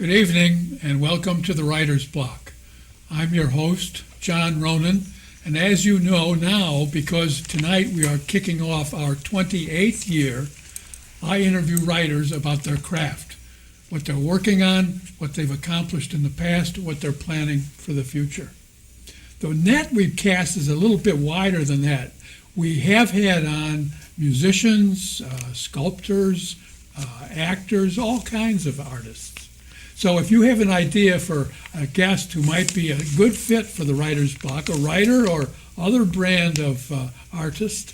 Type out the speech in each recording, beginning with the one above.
Good evening and welcome to the Writer's Block. I'm your host, John Ronan, and as you know now, because tonight we are kicking off our 28th year, I interview writers about their craft, what they're working on, what they've accomplished in the past, what they're planning for the future. The net we've cast is a little bit wider than that. We have had on musicians, sculptors, actors, all kinds of artists. So if you have an idea for a guest who might be a good fit for the Writer's Block, a writer or other brand of artist,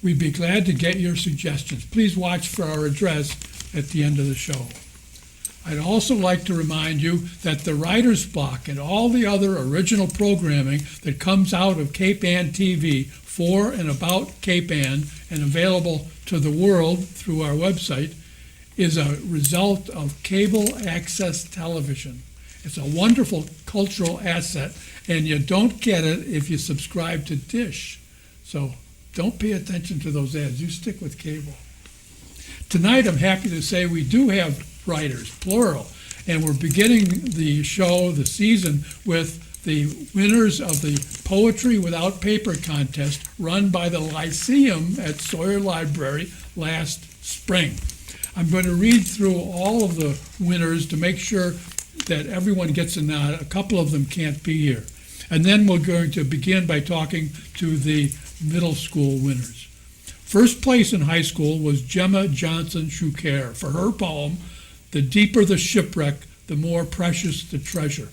we'd be glad to get your suggestions. Please watch for our address at the end of the show. I'd also like to remind you that the Writer's Block and all the other original programming that comes out of Cape Ann TV for and about Cape Ann and available to the world through our website is a result of cable access television. It's a wonderful cultural asset, and you don't get it if you subscribe to Dish. So don't pay attention to those ads. You stick with cable. Tonight, I'm happy to say we do have writers, plural, and we're beginning the show, the season, with the winners of the Poetry Without Paper contest run by the Lyceum at Sawyer Library last spring. I'm going to read through all of the winners to make sure that everyone gets a nod. A couple of them can't be here. And then we're going to begin by talking to the middle school winners. First place in high school was Gemma Johnson Shuker for her poem, "The Deeper the Shipwreck, the More Precious the Treasure."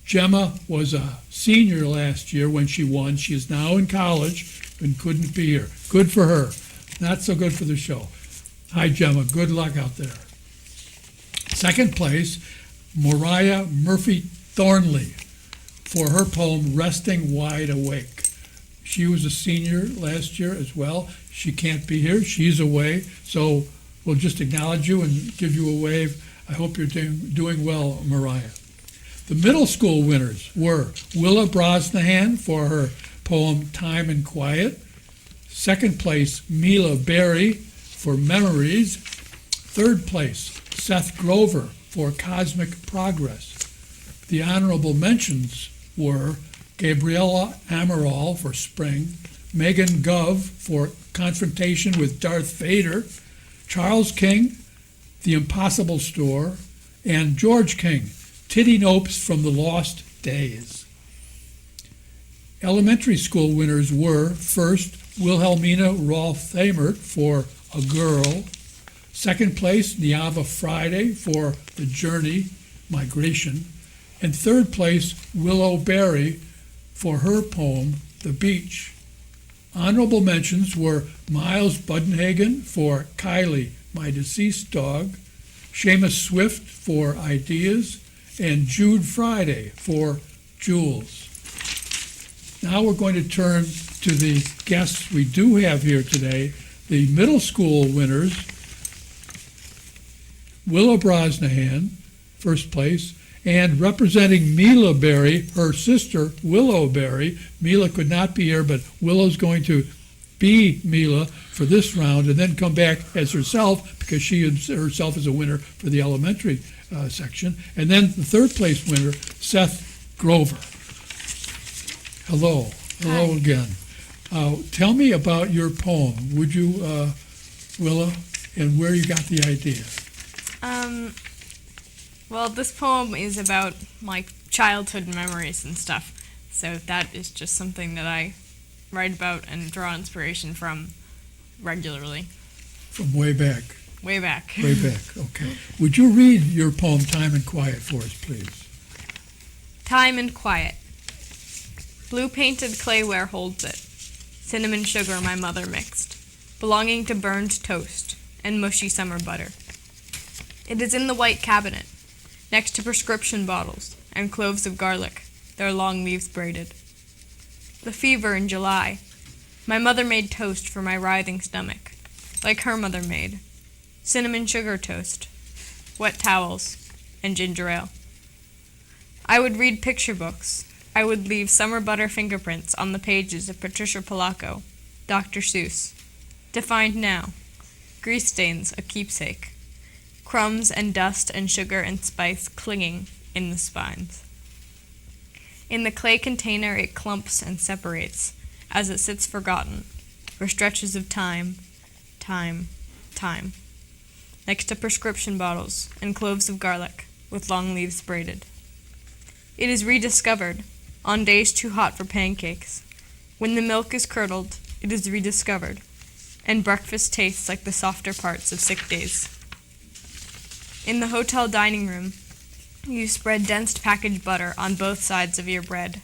Gemma was a senior last year when she won. She is now in college and couldn't be here. Good for her. Not so good for the show. Hi, Gemma. Good luck out there. Second place, Mariah Murphy Thornley for her poem, "Resting Wide Awake." She was a senior last year as well. She can't be here. She's away. So we'll just acknowledge you and give you a wave. I hope you're doing well, Mariah. The middle school winners were Willow Brosnahan for her poem, "Time and Quiet." Second place, Mila Berry for "Memories." Third place, Seth Grover for "Cosmic Progress." The honorable mentions were Gabriella Amaral for "Spring," Megan Gove for "Confrontation with Darth Vader," Charles King, "The Impossible Store," and George King, "Titty Nopes from the Lost Days." Elementary school winners were, first, Wilhelmina Rolf-Thamert for "A Girl." Second place, Niava Friday for "The Journey," Migration. And third place, Willow Berry for her poem, "The Beach." Honorable mentions were Miles Budenhagen for "Kylie, My Deceased Dog," Seamus Swift for "Ideas," and Jude Friday for "Jules." Now we're going to turn to the guests we do have here today. The middle school winners, Willow Brosnahan, first place, and representing Mila Berry, her sister, Willow Berry. Mila could not be here, but Willow's going to be Mila for this round and then come back as herself because she herself is a winner for the elementary section. And then the third place winner, Seth Grover. Hello. Hello. Hi. Again. Tell me about your poem, would you, Willow, and where you got the idea? Well, this poem is about my childhood memories and stuff, so that is just something that I write about and draw inspiration from regularly. From way back? Way back. Way back, okay. Would you read your poem, "Time and Quiet," for us, please? Time and quiet. Blue-painted clayware holds it. Cinnamon sugar my mother mixed, belonging to burned toast and mushy summer butter. It is in the white cabinet, next to prescription bottles and cloves of garlic, their long leaves braided. The fever in July. My mother made toast for my writhing stomach, like her mother made. Cinnamon sugar toast, wet towels, and ginger ale. I would read picture books. I would leave summer butter fingerprints on the pages of Patricia Polacco, Dr. Seuss. To find now. Grease stains a keepsake. crumbs and dust and sugar and spice clinging in the spines. In the clay container it clumps and separates, as it sits forgotten, for stretches of time, next to prescription bottles and cloves of garlic, with long leaves braided. It is rediscovered, on days too hot for pancakes. When the milk is curdled, it is rediscovered, and breakfast tastes like the softer parts of sick days. In the hotel dining room, you spread dense packaged butter on both sides of your bread.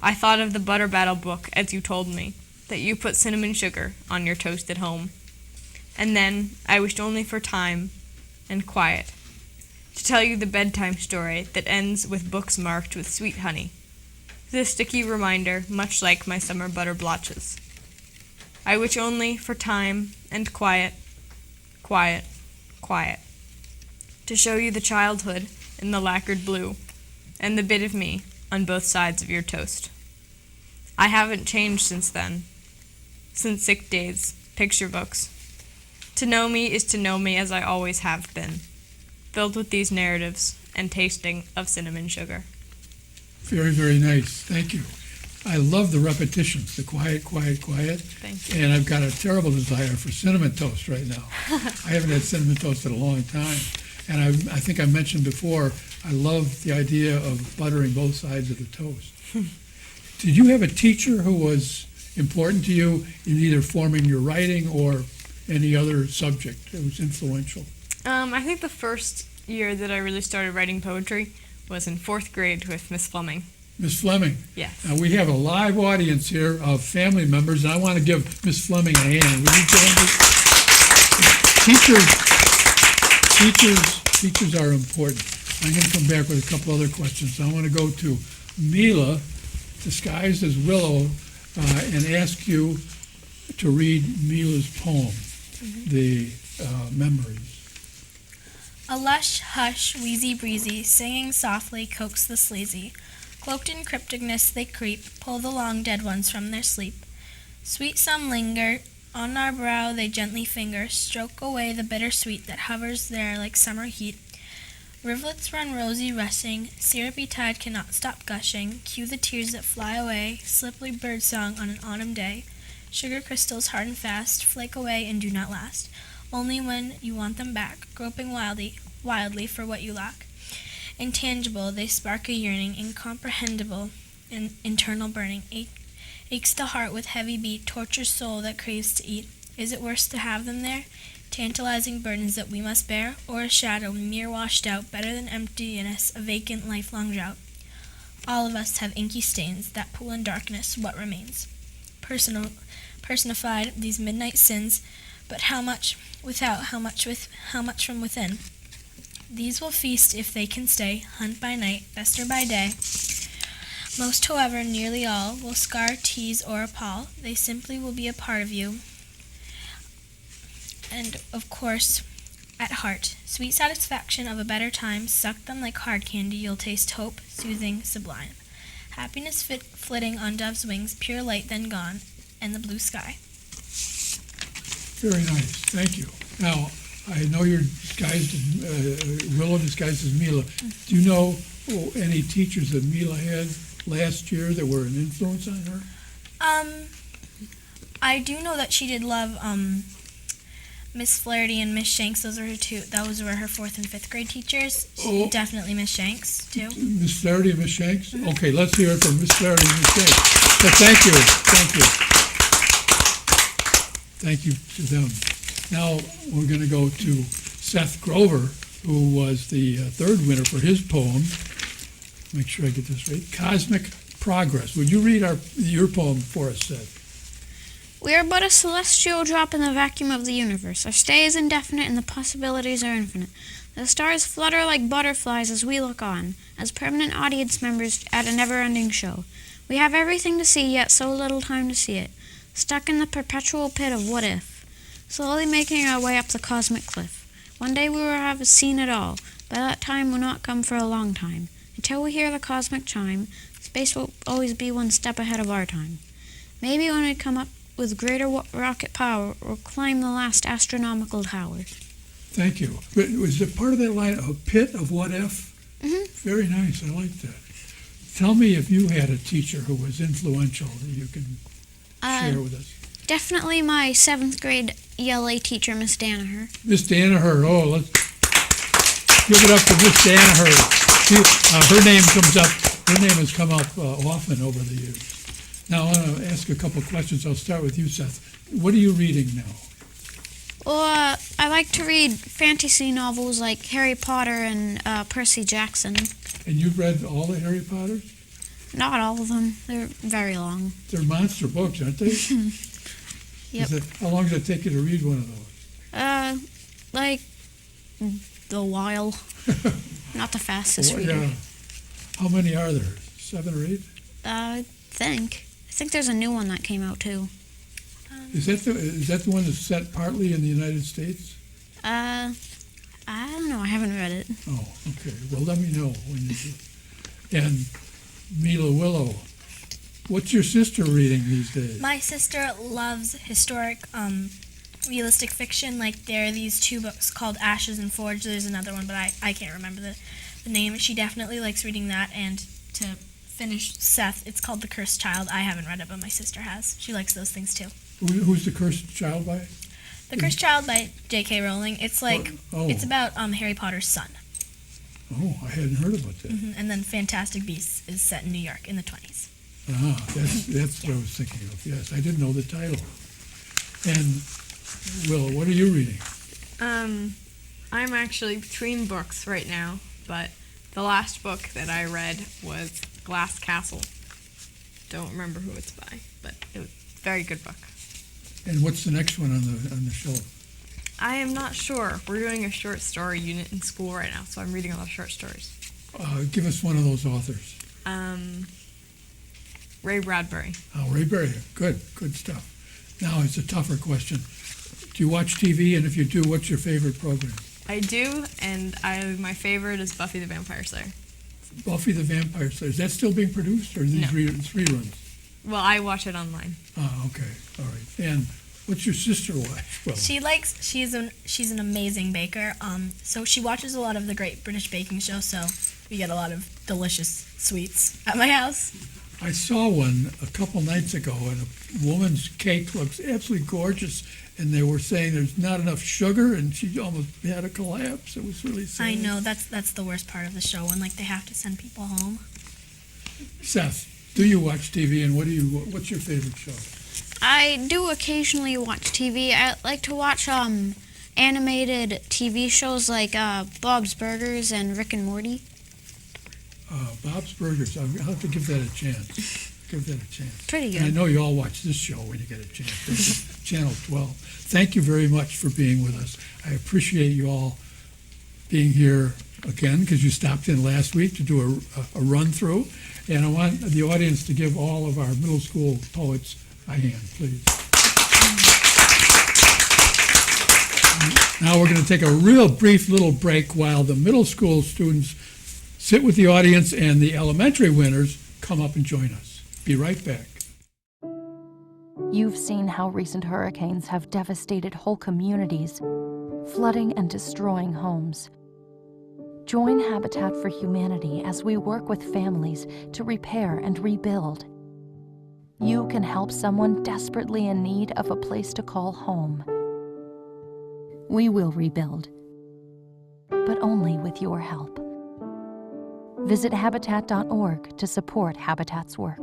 I thought of the butter battle book as you told me that you put cinnamon sugar on your toast at home. And then I wished only for time and quiet to tell you the bedtime story that ends with books marked with sweet honey, the sticky reminder much like my summer butter blotches. I wish only for time and quiet, to show you the childhood in the lacquered blue and the bit of me on both sides of your toast. I haven't changed since then, since sick days, picture books. To know me is to know me as I always have been, filled with these narratives and tasting of cinnamon sugar. Very, very nice. Thank you. I love the repetitions, the quiet. Thank you. And I've got a terrible desire for cinnamon toast right now. I haven't had cinnamon toast in a long time. And I think I mentioned before, I love the idea of buttering both sides of the toast. Did you have a teacher who was important to you in either forming your writing or any other subject that was influential? I think the first year that I really started writing poetry was in 4th grade with Miss Fleming. Miss Fleming. Yes. Now, we have a live audience here of family members, and I want to give Miss Fleming a hand. Will you join me? Teachers are important. I'm going to come back with a couple other questions. I want to go to Mila, disguised as Willow, and ask you to read Mila's poem, The Memories. A lush, hush, wheezy breezy, singing softly, coax the sleazy. Cloaked in crypticness they creep, pull the long dead ones from their sleep. Sweet some linger, on our brow they gently finger, stroke away the bitter sweet that hovers there like summer heat. Rivulets run rosy rushing, syrupy tide cannot stop gushing, cue the tears that fly away, slippery birdsong on an autumn day. Sugar crystals hard and fast, flake away and do not last, only when you want them back, groping wildly for what you lack. Intangible, they spark a yearning, incomprehensible, internal burning. Aches the heart with heavy beat, tortures soul that craves to eat. Is it worse to have them there? Tantalizing burdens that we must bear, or a shadow, mere washed out, better than emptiness, a vacant, lifelong drought? All of us have inky stains, that pool in darkness, what remains? Personified, these midnight sins, but how much without, how much from within? These will feast if they can stay, hunt by night, fester by day. Most, however, nearly all, will scar, tease, or appall. They simply will be a part of you. And, of course, at heart, sweet satisfaction of a better time, suck them like hard candy, you'll taste hope, soothing, sublime. Happiness flitting on dove's wings, pure light then gone, and the blue sky. Very nice. Thank you. Now, I know you're disguised as Willow, disguised as Mila. Do you know any teachers that Mila had last year that were an influence on her? I do know that she did love Miss Flaherty and Miss Shanks. Those were her 4th and 5th grade teachers. Definitely Miss Shanks too. Miss Flaherty and Miss Shanks? Okay, let's hear it from Miss Flaherty and Miss Shanks. But thank you. Thank you to them. Now we're going to go to Seth Grover, who was the 3rd winner for his poem. Make sure I get this right. Cosmic Progress. Would you read your poem for us, Seth? We are but a celestial drop in the vacuum of the universe. Our stay is indefinite and the possibilities are infinite. The stars flutter like butterflies as we look on, as permanent audience members at a never-ending show. We have everything to see, yet so little time to see it. Stuck in the perpetual pit of what if. Slowly making our way up the cosmic cliff. One day we will have seen it all, but that time will not come for a long time. Until we hear the cosmic chime, space will always be one step ahead of our time. Maybe when we come up with greater rocket power, we'll climb the last astronomical tower. Thank you. But was it part of that line, a pit of what if? Mhm. Very nice, I like that. Tell me if you had a teacher who was influential that you can share with us. Definitely my 7th grade ELA teacher, Miss Danaher. Miss Danaher, let's give it up to Miss Danaher. Her name has come up often over the years. Now, I want to ask a couple questions. I'll start with you, Seth. What are you reading now? Well, I like to read fantasy novels like Harry Potter and Percy Jackson. And you've read all the Harry Potters? Not all of them. They're very long. They're monster books, aren't they? Yep. How long does it take you to read one of those? Like a while. Not the fastest reader. Yeah. How many are there? 7 or 8? I think there's a new one that came out too. Is that the one that's set partly in the United States? I don't know. I haven't read it. Oh, okay. Well, let me know when you do. And Mila Willow, what's your sister reading these days? My sister loves historic, realistic fiction. Like, there are these 2 books called Ashes and Forge. There's another one, but I can't remember the name. She definitely likes reading that. And to finish Seth, it's called The Cursed Child. I haven't read it, but my sister has. She likes those things too. Who's The Cursed Child by? The Cursed Child by J.K. Rowling. It's like, Oh. it's about Harry Potter's son. Oh, I hadn't heard about that. And then Fantastic Beasts is set in New York in the 20s. That's what I was thinking of. Yes, I didn't know the title. And Will, what are you reading? I'm actually between books right now, but the last book that I read was Glass Castle. Don't remember who it's by, but it was a very good book. And what's the next one on the shelf? I am not sure. We're doing a short story unit in school right now, so I'm reading a lot of short stories. Give us one of those authors. Ray Bradbury. Oh, Ray Bradbury. Good stuff. Now it's a tougher question. Do you watch TV? And if you do, what's your favorite program? I do, and my favorite is Buffy the Vampire Slayer. Buffy the Vampire Slayer. Is that still being produced, or are these No. reruns? Well, I watch it online. Oh, okay. All right. And what's your sister watch? Well, She's an amazing baker. So she watches a lot of the Great British Baking Show. So we get a lot of delicious sweets at my house. I saw one a couple nights ago, and a woman's cake looks absolutely gorgeous, and they were saying there's not enough sugar, and she almost had a collapse. It was really sad. I know that's the worst part of the show when they have to send people home. Seth, do you watch TV, and what's your favorite show? I do occasionally watch TV. I like to watch animated TV shows like Bob's Burgers and Rick and Morty. Bob's Burgers. I'll have to give that a chance. Pretty And I good. know you all watch this show when you get a chance. This is Channel 12. Thank you very much for being with us. I appreciate you all being here again because you stopped in last week to do a run-through. And I want the audience to give all of our middle school poets a hand, please. Now we're going to take a real brief little break while the middle school students sit with the audience and the elementary winners come up and join us. Be right back. You've seen how recent hurricanes have devastated whole communities, flooding and destroying homes. Join Habitat for Humanity as we work with families to repair and rebuild. You can help someone desperately in need of a place to call home. We will rebuild, but only with your help. Visit Habitat.org to support Habitat's work.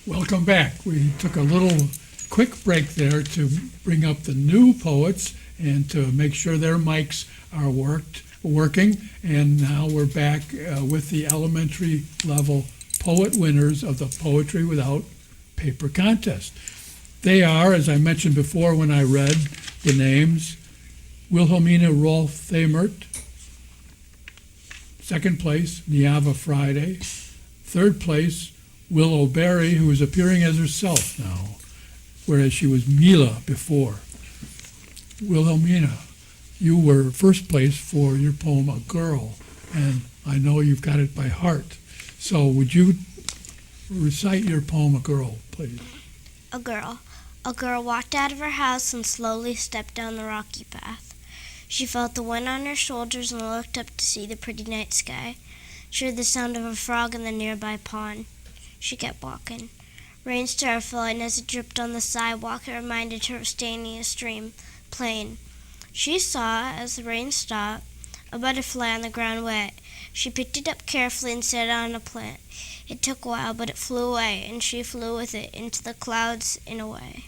Welcome back. We took a little quick break there to bring up the new poets and to make sure their mics are working. And now we're back with the elementary level poet winners of the Poetry Without Paper contest. They are, as I mentioned before when I read the names, Wilhelmina Rolf-Thamert, second place, Niava Friday, third place, Willow Berry, who is appearing as herself now, whereas she was Mila before. Wilhelmina, you were first place for your poem, A Girl, and I know you've got it by heart. So would you recite your poem, A Girl, please? A girl. A girl walked out of her house and slowly stepped down the rocky path. She felt the wind on her shoulders and looked up to see the pretty night sky. She heard the sound of a frog in the nearby pond. She kept walking. Rain started falling as it dripped on the sidewalk. It reminded her of standing in a stream, playing. She saw, as the rain stopped, a butterfly on the ground wet. She picked it up carefully and set it on a plant. It took a while, but it flew away, and she flew with it into the clouds and away.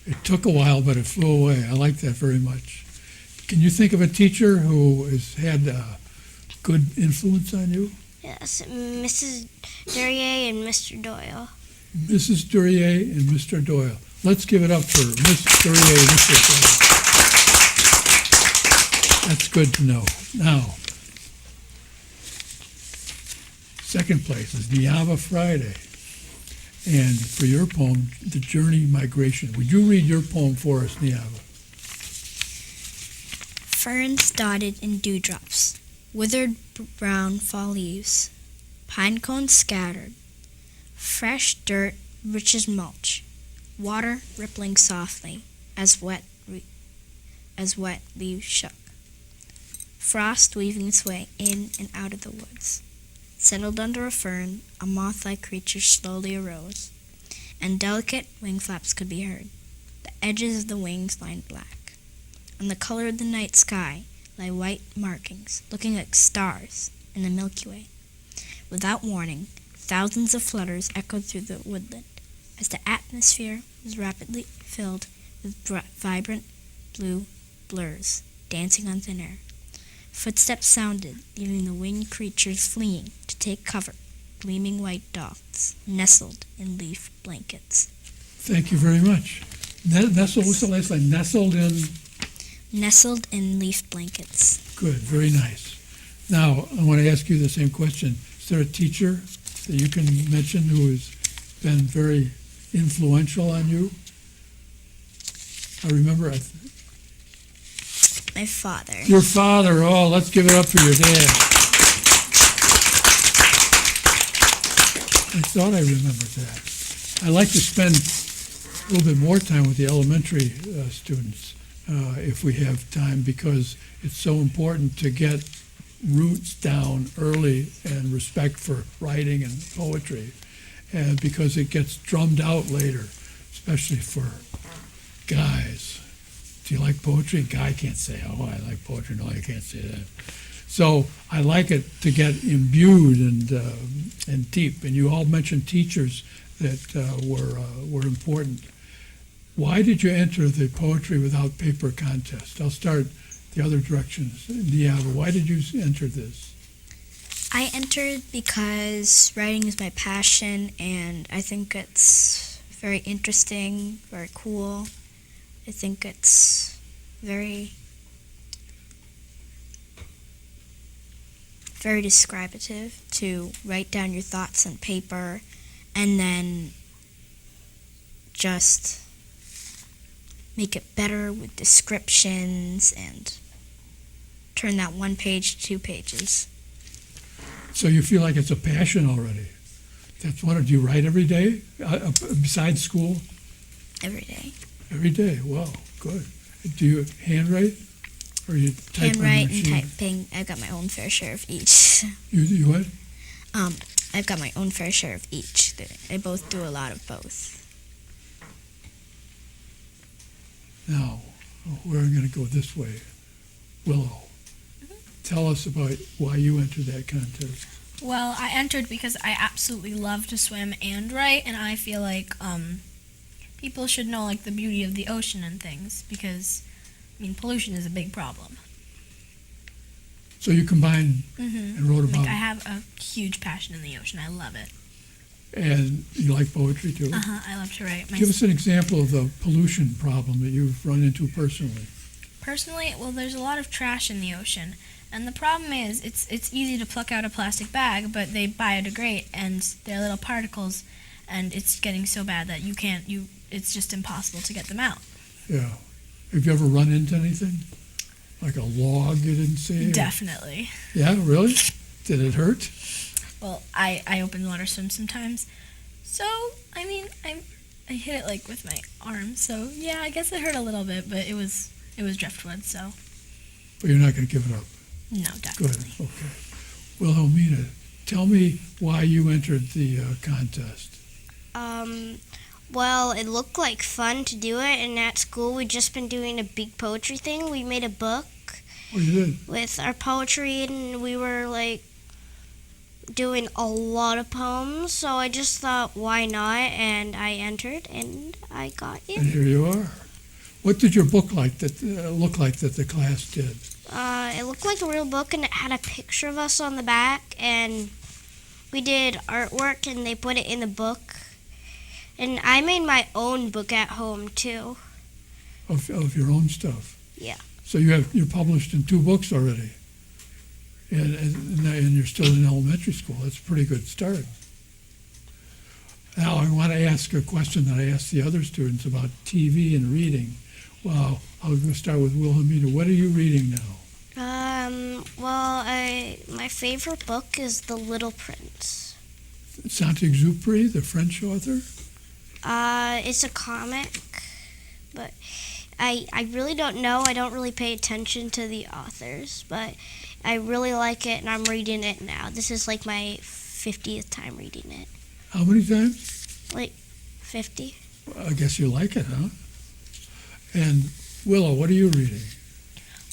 It took a while, but it flew away. I like that very much. Can you think of a teacher who has had a good influence on you? Yes, Mrs. Duryea and Mr. Doyle. Mrs. Duryea and Mr. Doyle. Let's give it up for Miss Duryea and Mr. Doyle. That's good to know. Now, second place is Niava Friday. And for your poem, The Journey Migration. Would you read your poem for us, Niava? Ferns dotted in dewdrops, withered brown fall leaves, pine cones scattered, fresh dirt rich as mulch, water rippling softly as wet leaves shook, frost weaving its way in and out of the woods. Settled under a fern, a moth-like creature slowly arose, and delicate wing flaps could be heard. The edges of the wings lined black. On the color of the night sky lay white markings, looking like stars in the Milky Way. Without warning, thousands of flutters echoed through the woodland, as the atmosphere was rapidly filled with vibrant blue blurs dancing on thin air. Footsteps sounded, leaving the winged creatures fleeing to take cover, gleaming white dots nestled in leaf blankets. Thank you very much. Nestled, what's the last line? Nestled in leaf blankets. Good, very nice. Now, I want to ask you the same question. Is there a teacher that you can mention who has been very influential on you? I remember My father. Your father. Oh, let's give it up for your dad. I thought I remembered that. I like to spend a little bit more time with the elementary students if we have time, because it's so important to get roots down early and respect for writing and poetry, and because it gets drummed out later, especially for guys. Do you like poetry? A guy can't say, oh, I like poetry. No, I can't say that. So I like it to get imbued and deep. And you all mentioned teachers that were important. Why did you enter the Poetry Without Paper contest? I'll start the other directions. Niava, why did you enter this? I entered because writing is my passion, and I think it's very interesting, very cool. I think it's very descriptive to write down your thoughts on paper and then just make it better with descriptions and turn that 1 page to 2 pages. So you feel like it's a passion already. That's what, do you write every day besides school? Every day. Every day, wow, good. Do you handwrite or you type on the Handwrite machine? and typing. I've got my own fair share of each. You what? I've got my own fair share of each. I both do a lot of both. Now, we're going to go this way. Willow, tell us about why you entered that contest. Well, I entered because I absolutely love to swim and write, and I feel like people should know like the beauty of the ocean and things, because pollution is a big problem. So you combined and wrote about Like, I it. have a huge passion in the ocean. I love it. And you like poetry too? I love to write. Give us an example of the pollution problem that you've run into personally. Personally, well, there's a lot of trash in the ocean, and the problem is it's easy to pluck out a plastic bag, but they biodegrade, and they're little particles, and it's getting so bad that it's just impossible to get them out. Yeah. Have you ever run into anything? Like a log you didn't see? Definitely. Yeah, really? Did it hurt? Well, I open water swim sometimes, so I I hit it like with my arm, so yeah, I guess it hurt a little bit, but it was driftwood, so But you're not going to give it up. no, Good. definitely. Okay. Wilhelmina, tell me why you entered the contest. Well, it looked like fun to do it, and at school we'd just been doing a big poetry thing. We made a book Oh, you did? with our poetry, and we were like doing a lot of poems, so I just thought, why not? And I entered, and I got And in. here you are. What did your book look like that the class did? It looked like a real book, and it had a picture of us on the back, and we did artwork, and they put it in the book. And I made my own book at home, too. Of your own stuff? Yeah. So you're published in 2 books already, and you're still in elementary school. That's a pretty good start. Now I want to ask a question that I asked the other students about TV and reading. Well, I'll go start with Wilhelmina. What are you reading now? My favorite book is The Little Prince. Saint-Exupéry, the French author? It's a comic, but I really don't know. I don't really pay attention to the authors, but I really like it, and I'm reading it now. This is like my 50th time reading it. How many times? Like 50. I guess you like it, huh? And Willow, what are you reading?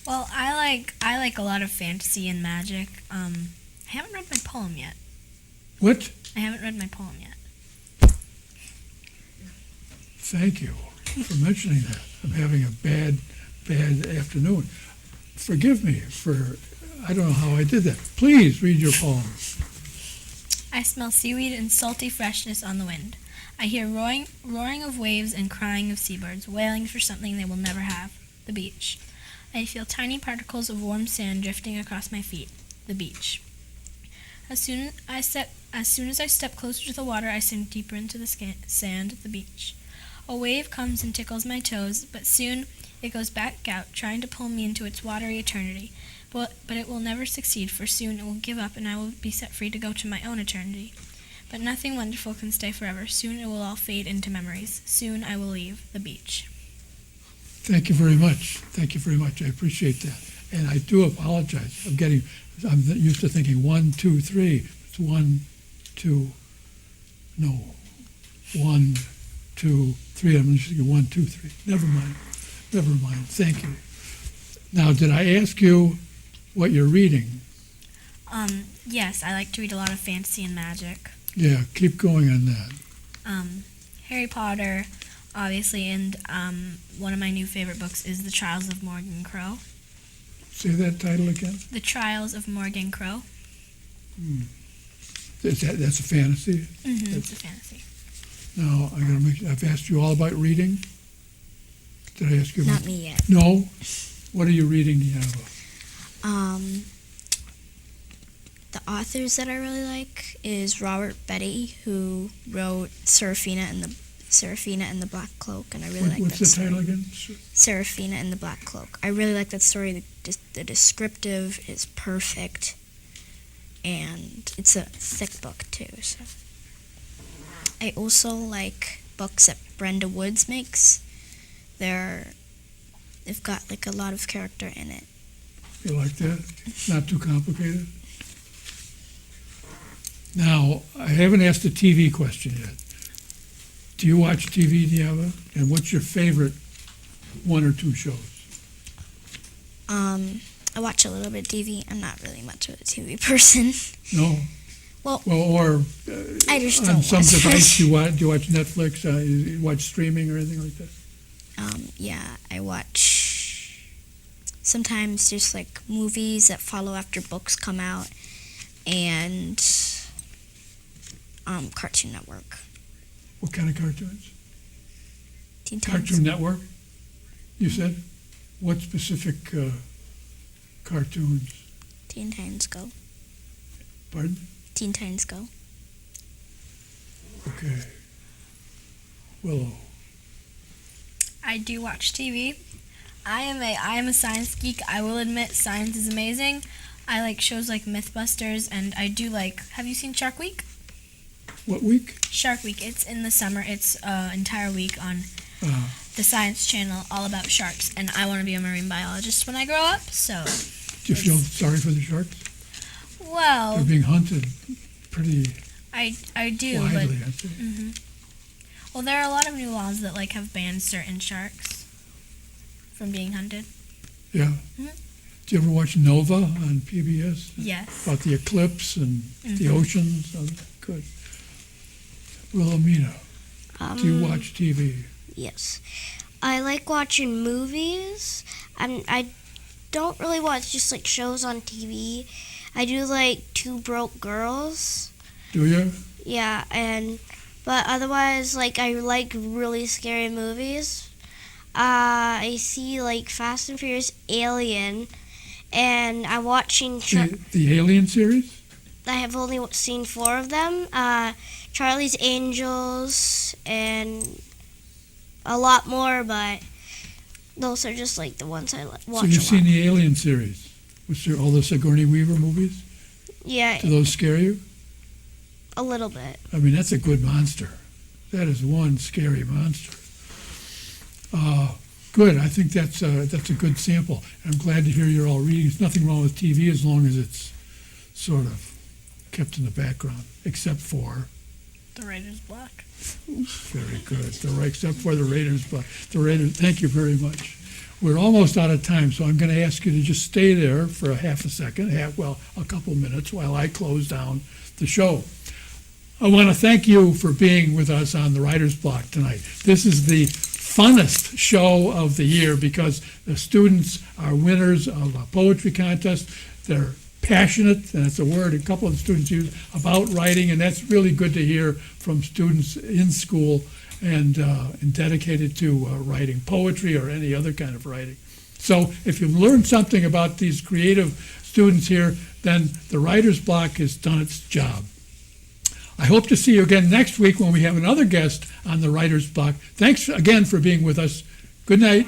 Well, I like a lot of fantasy and magic. I haven't read my poem yet. What? I haven't read my poem yet. Thank you for mentioning that. I'm having a bad afternoon. Forgive me for, I don't know how I did that. Please read your poem. I smell seaweed and salty freshness on the wind. I hear roaring of waves and crying of seabirds, wailing for something they will never have, the beach. I feel tiny particles of warm sand drifting across my feet, the beach. As soon as I step closer to the water, I sink deeper into the sand, the beach. A wave comes and tickles my toes, but soon it goes back out, trying to pull me into its watery eternity. But it will never succeed, for soon it will give up and I will be set free to go to my own eternity. But nothing wonderful can stay forever. Soon it will all fade into memories. Soon I will leave the beach. Thank you very much. Thank you very much. I appreciate that. And I do apologize. I'm used to thinking 1, 2, 3. It's 1, 2, no. 1, 2, 3. I'm just thinking 1, 2, 3. Never mind. Thank you. Now, did I ask you what you're reading? Yes, I like to read a lot of fantasy and magic. Yeah, keep going on that. Harry Potter, obviously, and one of my new favorite books is The Trials of Morgan Crow. Say that title again. The Trials of Morgan Crow. That's a fantasy? Mm-hmm, it's a fantasy. Now, I've asked you all about reading. Did I ask you about? Not me yet. No? What are you reading, Diana? The authors that I really like is Robert Betty, who wrote Seraphina and the Black Cloak, and I really like that What's the story. title again? Seraphina and the Black Cloak. I really like that story. The descriptive is perfect, and it's a thick book too. So I also like books that Brenda Woods makes. They've got like a lot of character in it. You like that? Not too complicated? Now, I haven't asked a TV question yet. Do you watch TV, Diana? And what's your favorite 1 or 2 shows? I watch a little bit of TV. I'm not really much of a TV person. No? Well, or I just on don't some watch device, do you watch Netflix? You watch streaming or anything like that? Yeah, I watch sometimes just like movies that follow after books come out, and Cartoon Network. What kind of cartoons? Teen Titans. Cartoon Network? You said? What specific cartoons? Teen Titans Go. Pardon? Teen Titans Go. Okay. Willow. I do watch TV. I am a science geek. I will admit science is amazing. I like shows like Mythbusters, and I do like. Have you seen Shark Week? What week? Shark Week. It's in the summer. It's an entire week on Uh, the Science Channel, all about sharks. And I want to be a marine biologist when I grow up. So, do you feel sorry for the sharks? They're well, being hunted pretty I do, widely, but I'd say. well, there are a lot of new laws that like have banned certain sharks from being hunted. Yeah. Mhm. Do you ever watch Nova on PBS? Yes. About the eclipse and the oceans? Oh, good. Wilhelmina, do you watch TV? Yes. I like watching movies. I don't really watch just like shows on TV. I do like Two Broke Girls. Do you? Yeah, but otherwise, like, I like really scary movies. I see like Fast and Furious, Alien, and I'm watching. The Alien series? I have only seen 4 of them. Charlie's Angels and a lot more, but those are just like the ones I watch. So you've seen the Alien series, which are all the Sigourney Weaver movies? Yeah, Do those scare you? a little bit. I mean, that's a good monster. That is one scary monster. Good. I think that's a good sample. I'm glad to hear you're all reading. There's nothing wrong with TV as long as it's sort of kept in the background, except for The Writer's Block. very good. Except for the Raiders, but the Raiders. Thank you very much. We're almost out of time, so I'm going to ask you to just stay there for a couple minutes while I close down the show. I want to thank you for being with us on the Writer's Block tonight. This is the funnest show of the year because the students are winners of a poetry contest. They're passionate, and that's a word a couple of the students use, about writing, and that's really good to hear from students in school and dedicated to writing poetry or any other kind of writing. So if you've learned something about these creative students here, then the Writer's Block has done its job. I hope to see you again next week when we have another guest on the Writer's Block. Thanks again for being with us. Good night.